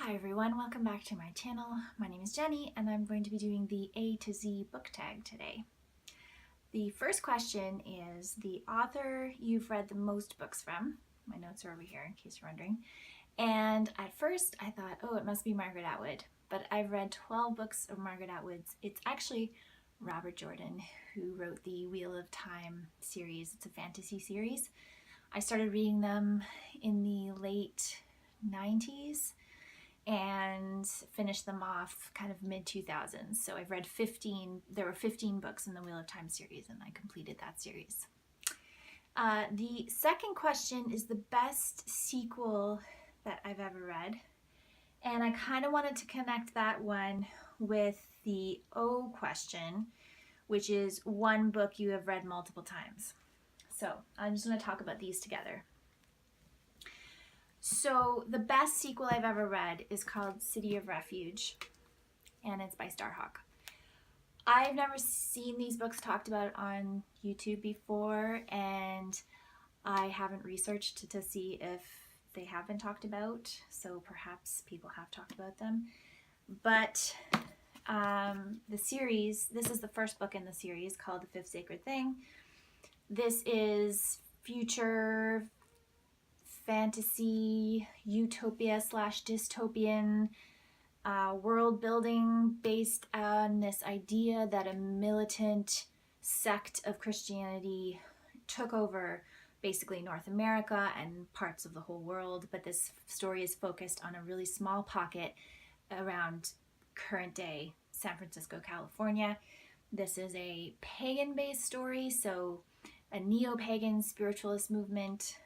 Hi everyone, welcome back to my channel. My name is Jenny and I'm going to be doing the A to Z book tag today. The first question is the author you've read the most books from. My notes are over here in case you're wondering. And at first I thought, oh, it must be Margaret Atwood, but I've read 12 books of Margaret Atwood's. It's actually Robert Jordan who wrote the Wheel of Time series. It's a fantasy series. I started reading them in the late 90s and finished them off kind of mid-2000s. So I've read 15, there were 15 books in the Wheel of Time series and I completed that series. The second question is the best sequel that I've ever read. And I kind of wanted to connect that one with the O question, which is one book you have read multiple times. So I'm just going to talk about these together. So the best sequel I've ever read is called City of Refuge, and it's by Starhawk. I've never seen these books talked about on YouTube before, and I haven't researched to see if they have been talked about, so perhaps people have talked about them. But the series, this is the first book in the series called The Fifth Sacred Thing. This is future fantasy, utopia / dystopian world building based on this idea that a militant sect of Christianity took over basically North America and parts of the whole world, but this story is focused on a really small pocket around current day San Francisco, California. This is a pagan-based story, so a neo-pagan spiritualist movement.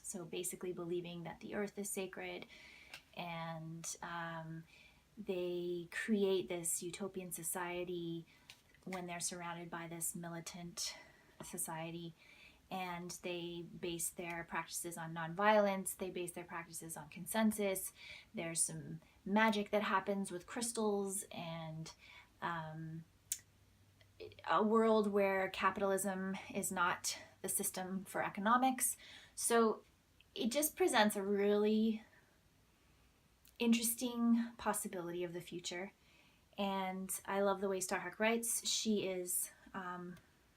So basically believing that the earth is sacred, and they create this utopian society when they're surrounded by this militant society, and they base their practices on nonviolence, they base their practices on consensus. There's some magic that happens with crystals, and a world where capitalism is not the system for economics. So it just presents a really interesting possibility of the future. And I love the way Starhawk writes. She is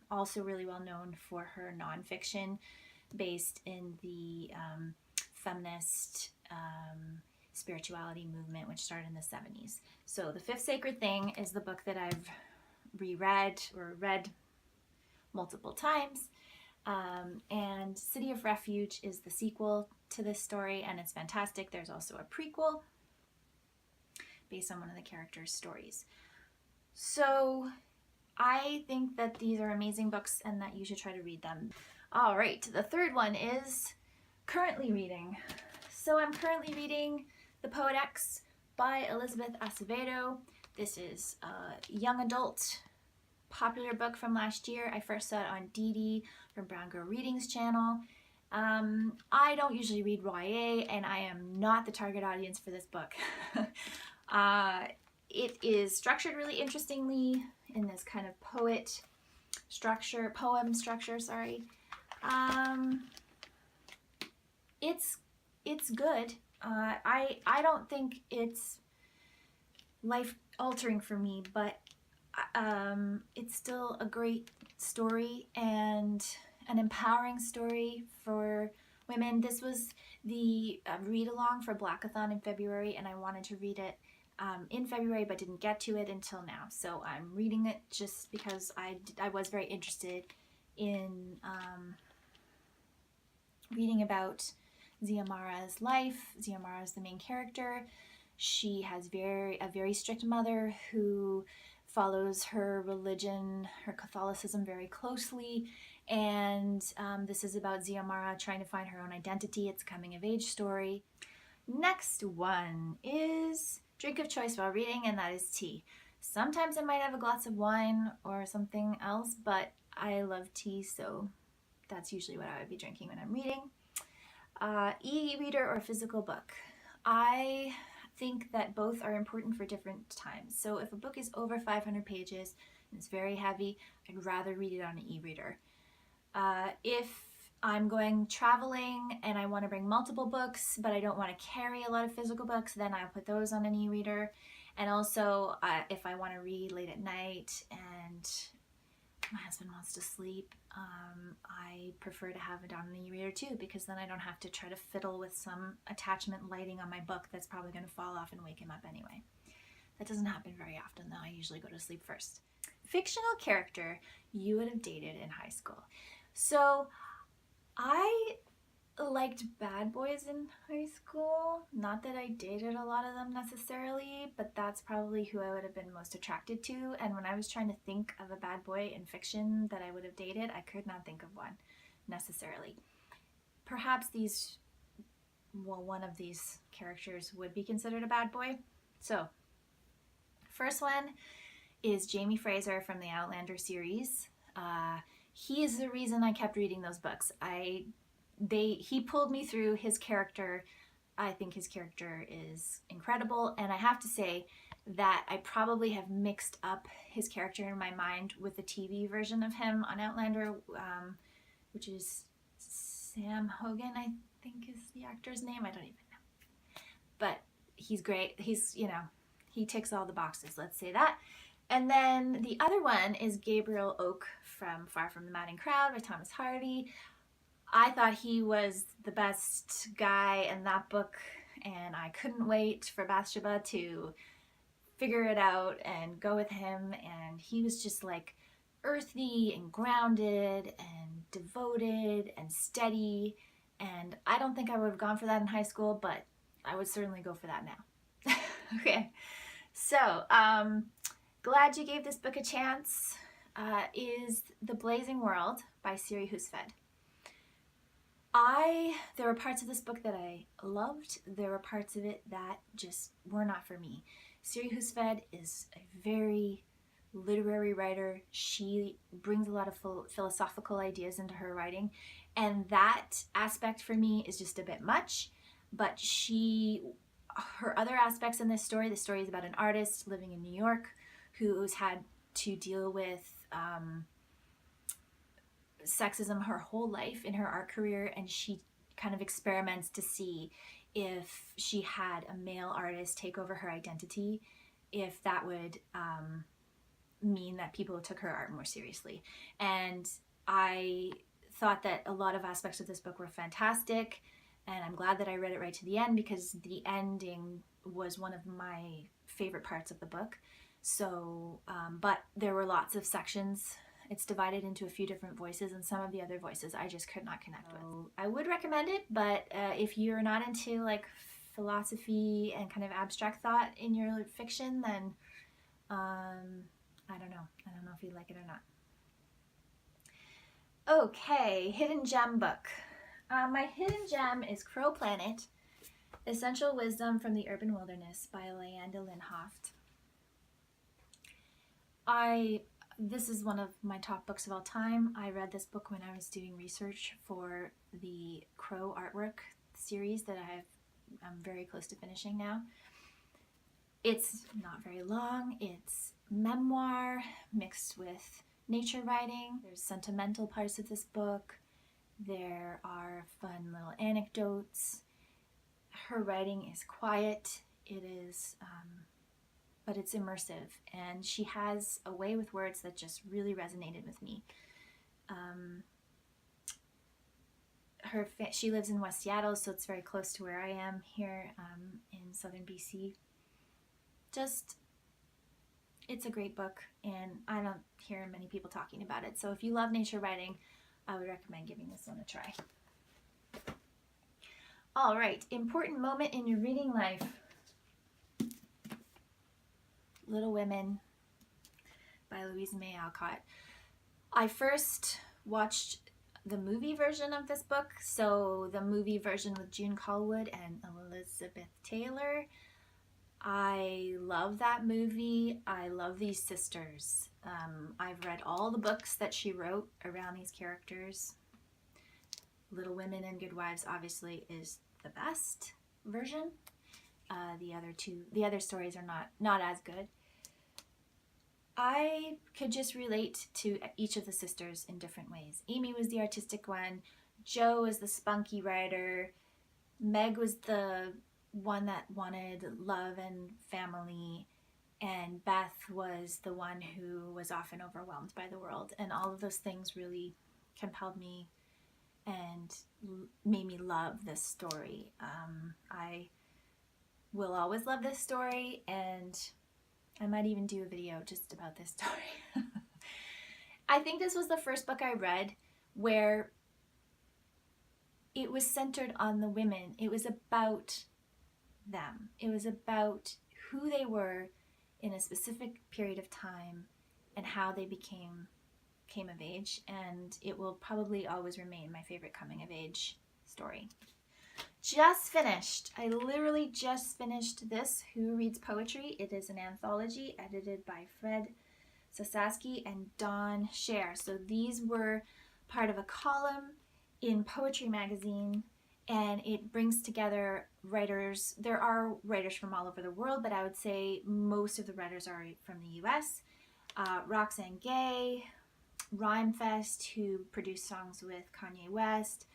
also really well known for her nonfiction based in the feminist spirituality movement, which started in the 70s. So The Fifth Sacred Thing is the book that I've reread or read multiple times. And City of Refuge is the sequel to this story, and it's fantastic. There's also a prequel based on one of the characters' stories. So I think that these are amazing books and that you should try to read them. All right, the third one is currently reading. So I'm currently reading The Poet X by Elizabeth Acevedo. This is a young adult popular book from last year. I first saw it on Dee from Brown Girl Readings channel. I don't usually read YA, and I am not the target audience for this book. It is structured really interestingly in this kind of poem structure, sorry. It's good. I don't think it's life altering for me, but it's still a great story and an empowering story for women. This was the read-along for Blackathon in February, and I wanted to read it in February but didn't get to it until now. So I'm reading it just because I was very interested in reading about Xiomara's life. Xiomara is the main character. She has a very strict mother who follows her religion, her Catholicism, very closely, and this is about Xiomara trying to find her own identity. It's a coming-of-age story. Next one is drink of choice while reading, and that is tea. Sometimes I might have a glass of wine or something else, but I love tea, so that's usually what I would be drinking when I'm reading. E-reader or physical book. I think that both are important for different times. So if a book is over 500 pages and it's very heavy, I'd rather read it on an e-reader. If I'm going traveling and I want to bring multiple books, but I don't want to carry a lot of physical books, then I'll put those on an e-reader. And also, if I want to read late at night and my husband wants to sleep, I prefer to have it on an e-reader too, because then I don't have to try to fiddle with some attachment lighting on my book that's probably going to fall off and wake him up anyway. That doesn't happen very often though. I usually go to sleep first. Fictional character you would have dated in high school. So I liked bad boys in high school. Not that I dated a lot of them necessarily, but that's probably who I would have been most attracted to. And when I was trying to think of a bad boy in fiction that I would have dated, I could not think of one necessarily. Perhaps one of these characters would be considered a bad boy. So, first one is Jamie Fraser from the Outlander series. He is the reason I kept reading those books. He pulled me through his character. I think his character is incredible, and I have to say that I probably have mixed up his character in my mind with the TV version of him on Outlander, which is Sam Hogan, I think is the actor's name. I don't even know. But he's great. He ticks all the boxes, let's say that. And then the other one is Gabriel Oak from Far From the Madding Crowd by Thomas Hardy. I thought he was the best guy in that book, and I couldn't wait for Bathsheba to figure it out and go with him. And he was just like earthy and grounded and devoted and steady. And I don't think I would have gone for that in high school, but I would certainly go for that now. Okay, so glad you gave this book a chance. Is The Blazing World by Siri Hustvedt. There were parts of this book that I loved. There were parts of it that just were not for me. Siri Hustvedt is a very literary writer. She brings a lot of philosophical ideas into her writing, and that aspect for me is just a bit much. But her other aspects in this story, the story is about an artist living in New York who's had to deal with sexism her whole life in her art career, and she kind of experiments to see if she had a male artist take over her identity, if that would mean that people took her art more seriously. And I thought that a lot of aspects of this book were fantastic, and I'm glad that I read it right to the end, because the ending was one of my favorite parts of the book. So, but there were lots of sections. It's divided into a few different voices, and some of the other voices I just could not connect with. I would recommend it, but if you're not into like philosophy and kind of abstract thought in your fiction, then I don't know. I don't know if you'd like it or not. Okay, hidden gem book. My hidden gem is Crow Planet, Essential Wisdom from the Urban Wilderness by Lyanda Lynn Haupt. This is one of my top books of all time. I read this book when I was doing research for the Crow artwork series that I'm very close to finishing now. It's not very long. It's memoir mixed with nature writing. There's sentimental parts of this book. There are fun little anecdotes. Her writing is quiet. It is, but it's immersive, and she has a way with words that just really resonated with me. She lives in West Seattle, so it's very close to where I am here in southern BC. It's a great book, and I don't hear many people talking about it. So if you love nature writing, I would recommend giving this one a try. All right, important moment in your reading life. Little Women by Louisa May Alcott. I first watched the movie version of this book, so the movie version with June Callwood and Elizabeth Taylor. I love that movie. I love these sisters. I've read all the books that she wrote around these characters. Little Women and Good Wives obviously is the best version. The other stories are not as good. I could just relate to each of the sisters in different ways. Amy was the artistic one. Joe was the spunky writer. Meg was the one that wanted love and family. And Beth was the one who was often overwhelmed by the world. And all of those things really compelled me and made me love this story. I will always love this story, and I might even do a video just about this story. I think this was the first book I read where it was centered on the women. It was about them. It was about who they were in a specific period of time and how they came of age, and it will probably always remain my favorite coming of age story. Just finished. I literally just finished this, Who Reads Poetry. It is an anthology edited by Fred Sasaki and Dawn Scher. So these were part of a column in Poetry magazine, and it brings together writers. There are writers from all over the world, but I would say most of the writers are from the US. Roxane Gay, Rhymefest, who produced songs with Kanye West,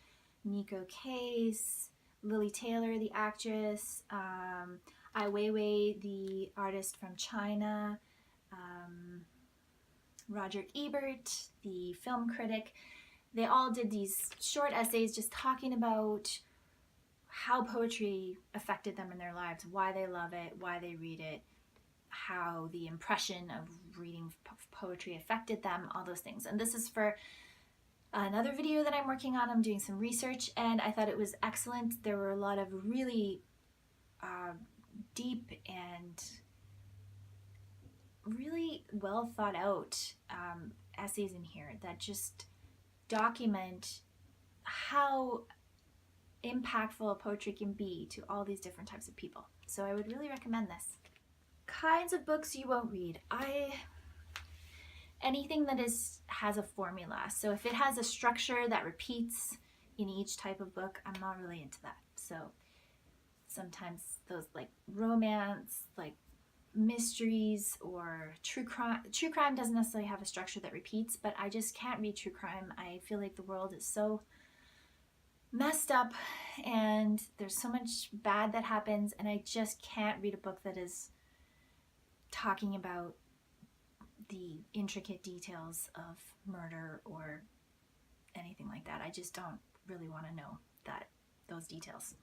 Nico Case, Lily Taylor, the actress, Ai Weiwei, the artist from China, Roger Ebert, the film critic. They all did these short essays just talking about how poetry affected them in their lives, why they love it, why they read it, how the impression of reading poetry affected them, all those things. And this is for another video that I'm working on. I'm doing some research, and I thought it was excellent. There were a lot of really deep and really well thought out essays in here that just document how impactful poetry can be to all these different types of people. So I would really recommend this. Kinds of books you won't read. Anything that has a formula. So if it has a structure that repeats in each type of book, I'm not really into that. So sometimes those like romance, like mysteries or true crime. True crime doesn't necessarily have a structure that repeats, but I just can't read true crime. I feel like the world is so messed up and there's so much bad that happens, and I just can't read a book that is talking about the intricate details of murder or anything like that. I just don't really want to know those details.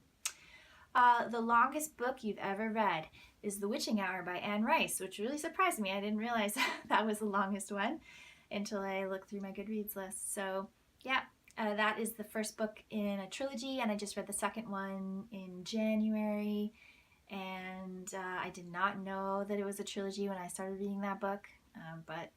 The longest book you've ever read is The Witching Hour by Anne Rice, which really surprised me. I didn't realize that was the longest one until I looked through my Goodreads list. So yeah, that is the first book in a trilogy, and I just read the second one in January, and I did not know that it was a trilogy when I started reading that book, but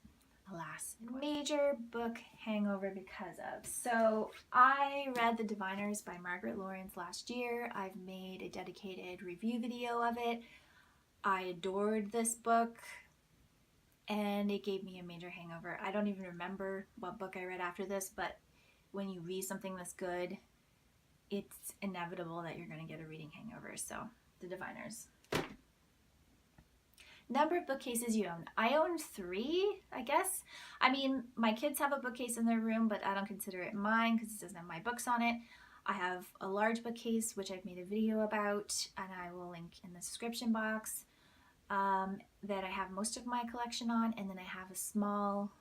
alas. Major book hangover because of. So I read The Diviners by Margaret Laurence last year. I've made a dedicated review video of it. I adored this book, and it gave me a major hangover. I don't even remember what book I read after this, but when you read something that's good, it's inevitable that you're going to get a reading hangover. So, The Diviners. Number of bookcases you own. I own 3, I guess. I mean, my kids have a bookcase in their room, but I don't consider it mine because it doesn't have my books on it. I have a large bookcase, which I've made a video about, and I will link in the description box, that I have most of my collection on, and then I have a small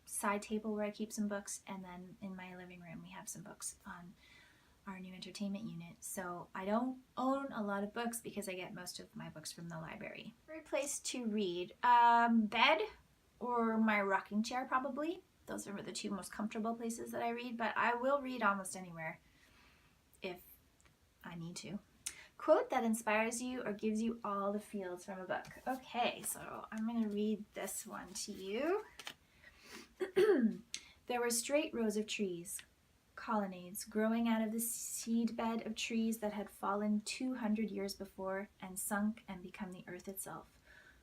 side table where I keep some books, and then in my living room we have some books on our new entertainment unit. So I don't own a lot of books because I get most of my books from the library. Favorite place to read? Bed or my rocking chair, probably. Those are the 2 most comfortable places that I read, but I will read almost anywhere if I need to. Quote that inspires you or gives you all the feels from a book. Okay, so I'm going to read this one to you. There were straight rows of trees, colonnades, growing out of the seedbed of trees that had fallen 200 years before and sunk and become the earth itself.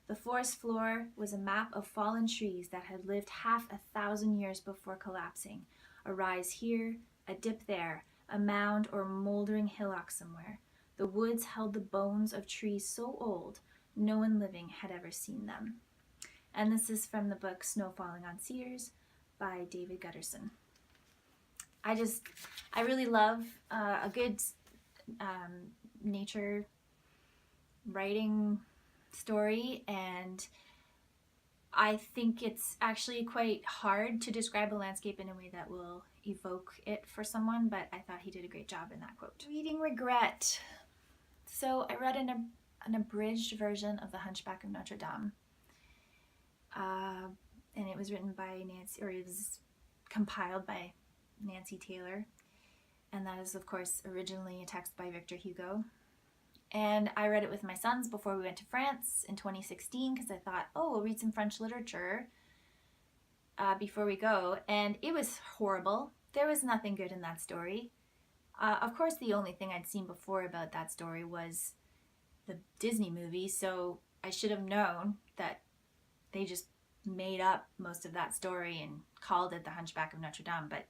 The forest floor was a map of fallen trees that had lived 1,000 years before collapsing. A rise here, a dip there, a mound or moldering hillock somewhere. The woods held the bones of trees so old, no one living had ever seen them. And this is from the book Snow Falling on Cedars by David Gutterson. I really love a good nature writing story, and I think it's actually quite hard to describe a landscape in a way that will evoke it for someone, but I thought he did a great job in that quote. Reading regret. So I read an abridged version of The Hunchback of Notre Dame, and it was written by Nancy, or it was compiled by Nancy Taylor, and that is of course originally a text by Victor Hugo. And I read it with my sons before we went to France in 2016 because I thought, oh, we'll read some French literature before we go. And it was horrible. There was nothing good in that story. Of course, the only thing I'd seen before about that story was the Disney movie, so I should have known that they just made up most of that story and called it The Hunchback of Notre Dame. But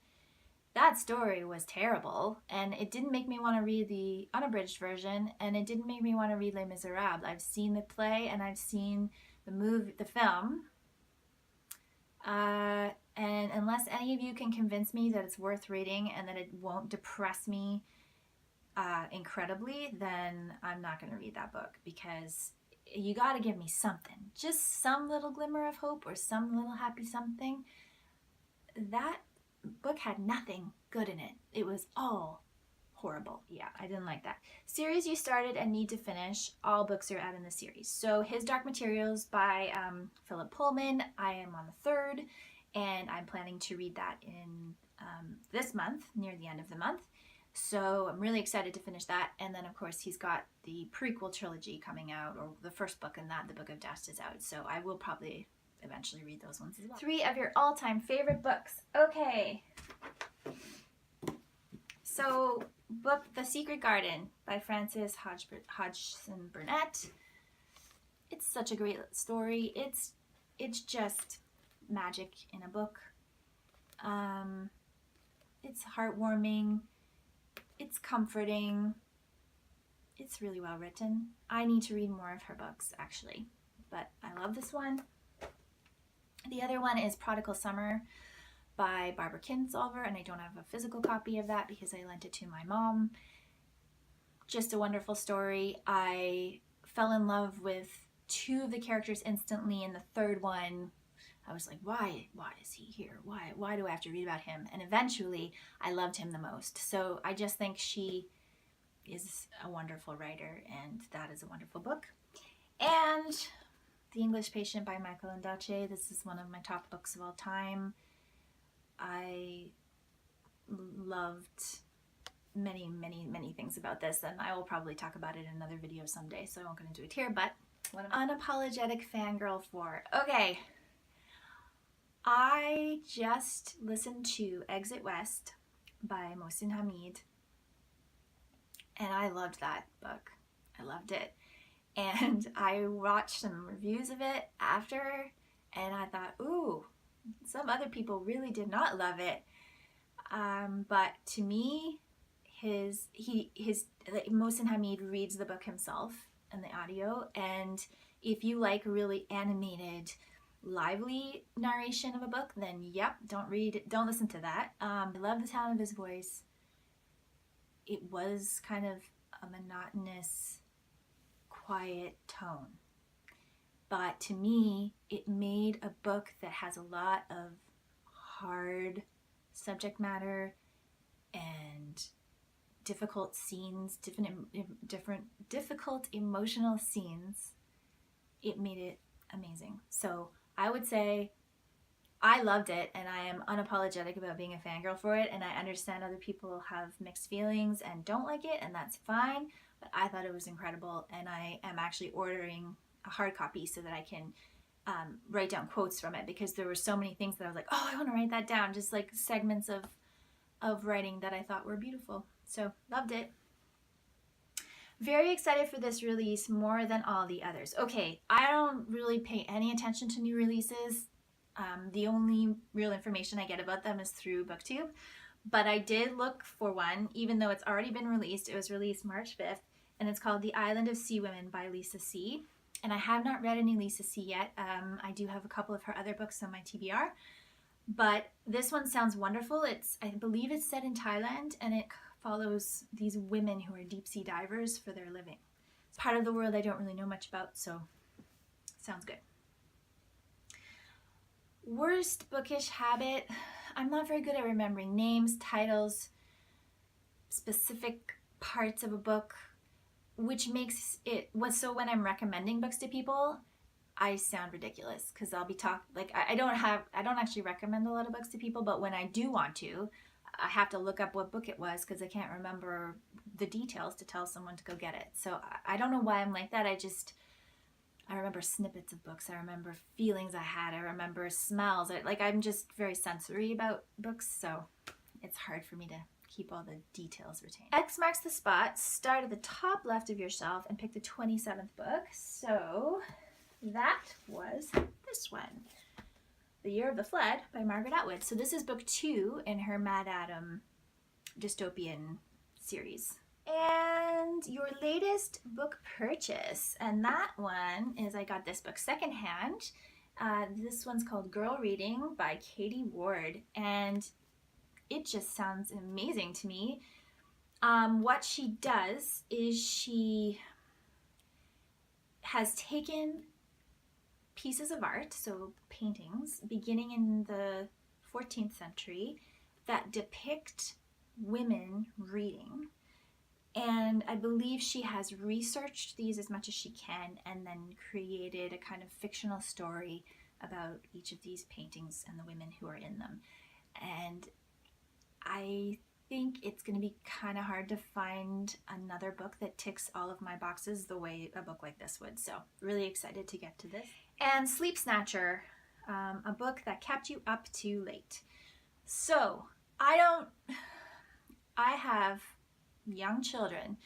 that story was terrible, and it didn't make me want to read the unabridged version, and it didn't make me want to read Les Miserables. I've seen the play and I've seen the film, and unless any of you can convince me that it's worth reading and that it won't depress me incredibly, then I'm not going to read that book, because you got to give me something, just some little glimmer of hope or some little happy something. That book had nothing good in it. It was all horrible. Yeah, I didn't like that. Series you started and need to finish. All books are out in the series. So His Dark Materials by Phillip Pullman. I am on the 3rd, and I'm planning to read that in this month, near the end of the month. So I'm really excited to finish that. And then of course he's got the prequel trilogy coming out, or the first book in that, The Book of Dust, is out. So I will probably eventually read those ones as well. 3 of your all-time favorite books. Okay. So, book The Secret Garden by Frances Hodgson Burnett. It's such a great story. It's just magic in a book. It's heartwarming. It's comforting. It's really well written. I need to read more of her books, actually, but I love this one. The other one is Prodigal Summer by Barbara Kingsolver, and I don't have a physical copy of that because I lent it to my mom. Just a wonderful story. I fell in love with 2 of the characters instantly, and the 3rd one, I was like, why is he here? Why do I have to read about him? And eventually, I loved him the most. So I just think she is a wonderful writer, and that is a wonderful book. And The English Patient by Michael Ondaatje. This is one of my top books of all time. I loved many, many, many things about this, and I will probably talk about it in another video someday, so I won't get into it here, but what am I unapologetic fangirl for? Okay. I just listened to Exit West by Moshin Hamid, and I loved that book. I loved it. And I watched some reviews of it after, and I thought, ooh, some other people really did not love it. But to me, Moshin Hamid reads the book himself in the audio, and if you like really animated, lively narration of a book, then yep, don't listen to that. I love the sound of his voice. It was kind of a monotonous, quiet tone, but to me it made a book that has a lot of hard subject matter and difficult scenes, difficult emotional scenes. It made it amazing. So I would say I loved it, and I am unapologetic about being a fangirl for it, and I understand other people have mixed feelings and don't like it, and that's fine. But I thought it was incredible, and I am actually ordering a hard copy so that I can write down quotes from it, because there were so many things that I was like, oh, I want to write that down, just like segments of writing that I thought were beautiful. So, loved it. Very excited for this release more than all the others. Okay, I don't really pay any attention to new releases. The only real information I get about them is through BookTube. But I did look for one, even though it's already been released. It was released March 5th, and it's called The Island of Sea Women by Lisa C. And I have not read any Lisa C yet. I do have a couple of her other books on my TBR. But this one sounds wonderful. I believe it's set in Thailand, and it follows these women who are deep sea divers for their living. It's part of the world I don't really know much about, so sounds good. Worst bookish habit. I'm not very good at remembering names, titles, specific parts of a book, which makes it so when I'm recommending books to people, I sound ridiculous because I'll be I don't actually recommend a lot of books to people, but when I do want to, I have to look up what book it was because I can't remember the details to tell someone to go get it. So I don't know why I'm like that. I remember snippets of books. I remember feelings I had. I remember smells. I'm just very sensory about books, so it's hard for me to keep all the details retained. X marks the spot. Start at the top left of your shelf and pick the 27th book. So that was this one, The Year of the Flood by Margaret Atwood. So this is book 2 in her Mad Adam dystopian series. And your latest book purchase, and that one is, I got this book secondhand. This one's called Girl Reading by Katie Ward, and it just sounds amazing to me. What she does is she has taken pieces of art, so paintings, beginning in the 14th century that depict women reading. And I believe she has researched these as much as she can and then created a kind of fictional story about each of these paintings and the women who are in them. And I think it's going to be kind of hard to find another book that ticks all of my boxes the way a book like this would. So really excited to get to this. And Sleep Snatcher, a book that kept you up too late. So I have young children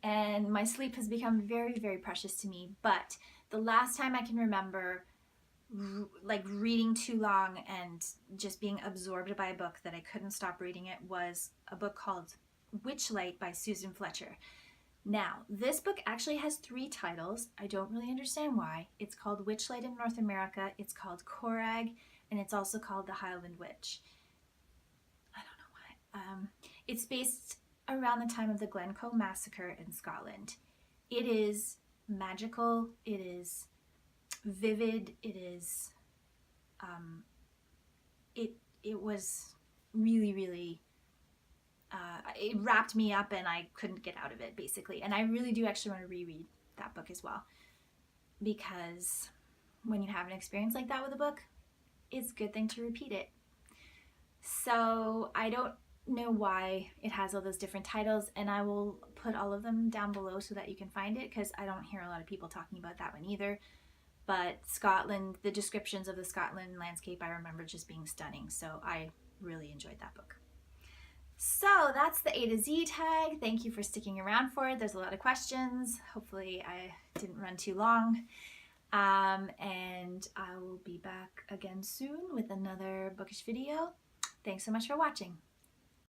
and my sleep has become very, very precious to me, but the last time I can remember reading too long and just being absorbed by a book that I couldn't stop reading it was a book called Witchlight by Susan Fletcher. Now, this book actually has 3 titles. I don't really understand why. It's called Witchlight in North America, it's called Corrag, and it's also called The Highland Witch. I don't know why. It's based around the time of the Glencoe Massacre in Scotland. It is magical, it is vivid, it is, it was really, really, it wrapped me up and I couldn't get out of it, basically. And I really do actually want to reread that book as well, because when you have an experience like that with a book, it's a good thing to repeat it. So I don't know why it has all those different titles, and I will put all of them down below so that you can find it, because I don't hear a lot of people talking about that one either. But Scotland, the descriptions of the Scotland landscape, I remember just being stunning, so I really enjoyed that book. So that's the A to Z tag. Thank you for sticking around for it. There's a lot of questions. Hopefully I didn't run too long. And I will be back again soon with another bookish video. Thanks so much for watching.